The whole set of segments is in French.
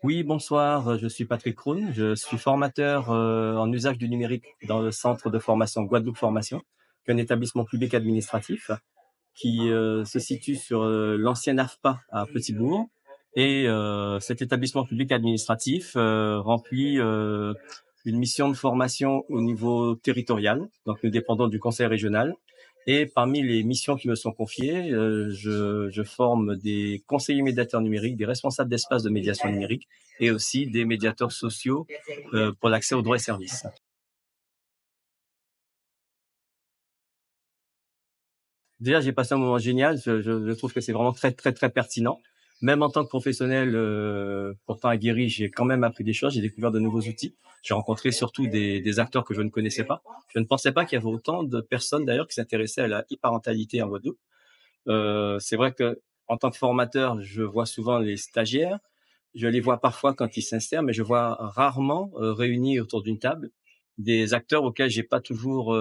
Oui, bonsoir, je suis Patrick Kroon, je suis formateur en usage du numérique dans le centre de formation Guadeloupe Formation, qui est un établissement public administratif qui se situe sur l'ancien AFPA à Petit-Bourg. Et cet établissement public administratif remplit une mission de formation au niveau territorial. Donc nous dépendons du conseil régional. Et parmi les missions qui me sont confiées, je forme des conseillers médiateurs numériques, des responsables d'espace de médiation numérique et aussi des médiateurs sociaux pour l'accès aux droits et services. Déjà, j'ai passé un moment génial. Je trouve que c'est vraiment très, très, très pertinent. Même en tant que professionnel, pourtant aguerri, j'ai quand même appris des choses. J'ai découvert de nouveaux outils. J'ai rencontré surtout des acteurs que je ne connaissais pas. Je ne pensais pas qu'il y avait autant de personnes d'ailleurs qui s'intéressaient à la e-parentalité en Guadeloupe. C'est vrai que en tant que formateur, je vois souvent les stagiaires. Je les vois parfois quand ils s'insèrent, mais je vois rarement réunis autour d'une table des acteurs auxquels j'ai pas toujours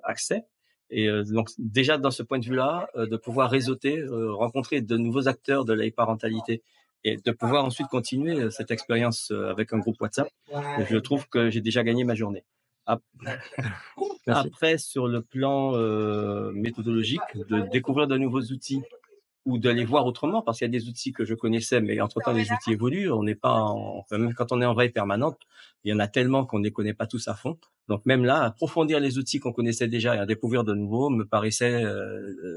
accès. Et donc déjà dans ce point de vue-là, de pouvoir réseauter, rencontrer de nouveaux acteurs de la parentalité et de pouvoir ensuite continuer cette expérience avec un groupe WhatsApp, je trouve que j'ai déjà gagné ma journée. Ap- Merci. Après, sur le plan méthodologique, de découvrir de nouveaux outils ou de les voir autrement, parce qu'il y a des outils que je connaissais, mais entre-temps, les outils évoluent. On n'est pas enfin, même quand on est en veille permanente, il y en a tellement qu'on ne les connaît pas tous à fond. Donc même là, approfondir les outils qu'on connaissait déjà et en découvrir de nouveaux me paraissait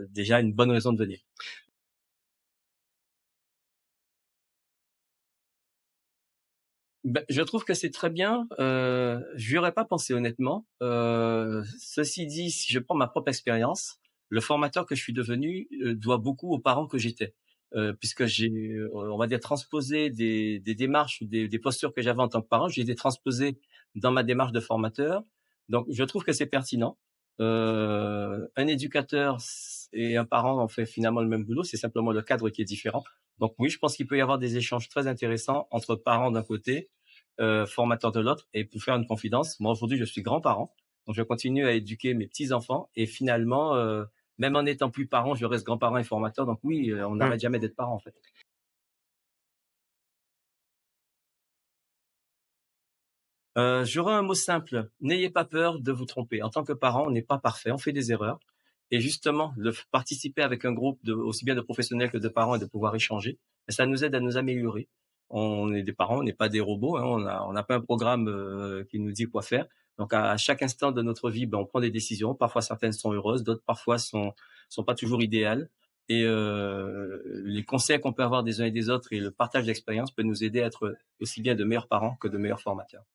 déjà une bonne raison de venir. Ben, je trouve que c'est très bien. Je n'y aurais pas pensé honnêtement. Ceci dit, si je prends ma propre expérience, le formateur que je suis devenu doit beaucoup aux parents que j'étais, puisque j'ai, on va dire, transposé des démarches ou des postures que j'avais en tant que parent. Je les ai transposées dans ma démarche de formateur. Donc, je trouve que c'est pertinent. Un éducateur et un parent ont fait finalement le même boulot. C'est simplement le cadre qui est différent. Donc oui, je pense qu'il peut y avoir des échanges très intéressants entre parents d'un côté, formateur de l'autre. Et pour faire une confidence, moi aujourd'hui je suis grand-parent, donc je continue à éduquer mes petits-enfants. Et finalement, même en étant plus parent, je reste grand-parent et formateur. Donc oui, on Mmh. n'arrête jamais d'être parent en fait. J'aurais un mot simple, n'ayez pas peur de vous tromper. En tant que parent, on n'est pas parfait, on fait des erreurs. Et justement, participer avec un groupe aussi bien de professionnels que de parents et de pouvoir échanger, ça nous aide à nous améliorer. On est des parents, on n'est pas des robots, hein, on n'a pas un programme qui nous dit quoi faire. Donc à chaque instant de notre vie, ben, on prend des décisions. Parfois certaines sont heureuses, d'autres parfois sont pas toujours idéales. Et les conseils qu'on peut avoir des uns et des autres et le partage d'expérience peut nous aider à être aussi bien de meilleurs parents que de meilleurs formateurs.